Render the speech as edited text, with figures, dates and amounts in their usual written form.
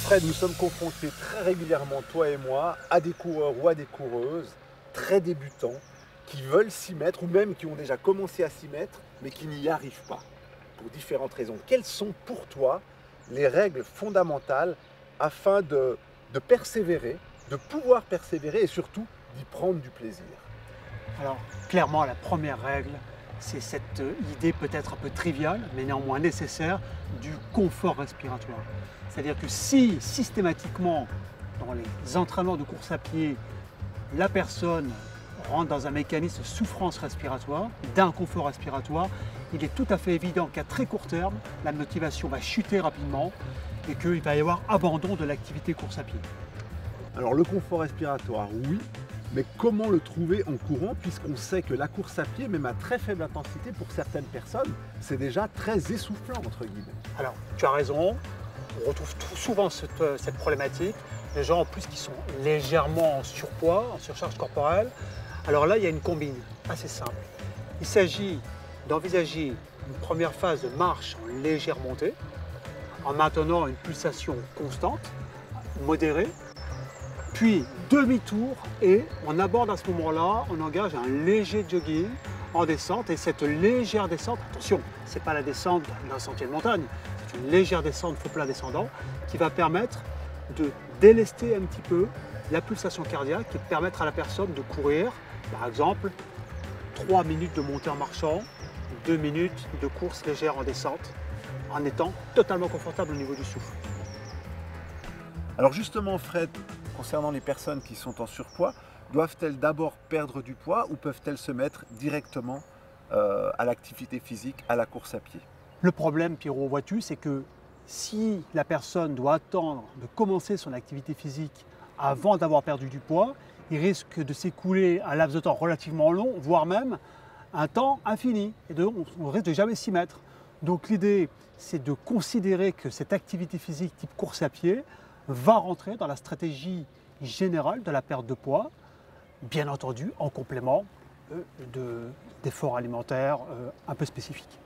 Fred, nous sommes confrontés très régulièrement, toi et moi, à des coureurs ou à des coureuses très débutants qui veulent s'y mettre ou même qui ont déjà commencé à s'y mettre mais qui n'y arrivent pas pour différentes raisons. Quelles sont pour toi les règles fondamentales afin de persévérer, de pouvoir persévérer et surtout d'y prendre du plaisir? Alors, clairement, la première règle, c'est cette idée peut-être un peu triviale, mais néanmoins nécessaire, du confort respiratoire. C'est-à-dire que si systématiquement, dans les entraînements de course à pied, la personne rentre dans un mécanisme de souffrance respiratoire, d'inconfort respiratoire, il est tout à fait évident qu'à très court terme, la motivation va chuter rapidement et qu'il va y avoir abandon de l'activité course à pied. Alors le confort respiratoire, oui, mais comment le trouver en courant puisqu'on sait que la course à pied, même à très faible intensité pour certaines personnes, c'est déjà très essoufflant entre guillemets. Alors, tu as raison, on retrouve souvent cette problématique. Les gens en plus qui sont légèrement en surpoids, en surcharge corporelle. Alors là, il y a une combine assez simple. Il s'agit d'envisager une première phase de marche en légère montée, en maintenant une pulsation constante, modérée, puis demi-tour et on aborde à ce moment-là, on engage un léger jogging en descente et cette légère descente, attention, ce n'est pas la descente d'un sentier de montagne, c'est une légère descente faux plat descendant qui va permettre de délester un petit peu la pulsation cardiaque et permettre à la personne de courir, par exemple, 3 minutes de montée en marchant, 2 minutes de course légère en descente, en étant totalement confortable au niveau du souffle. Alors justement Fred, concernant les personnes qui sont en surpoids, doivent-elles d'abord perdre du poids ou peuvent-elles se mettre directement à l'activité physique, à la course à pied? Le problème, Pierrot, vois-tu, c'est que si la personne doit attendre de commencer son activité physique avant d'avoir perdu du poids, il risque de s'écouler un laps de temps relativement long, voire même un temps infini, et on risque de jamais s'y mettre. Donc l'idée, c'est de considérer que cette activité physique type course à pied va rentrer dans la stratégie générale de la perte de poids, bien entendu en complément d'efforts alimentaires un peu spécifiques.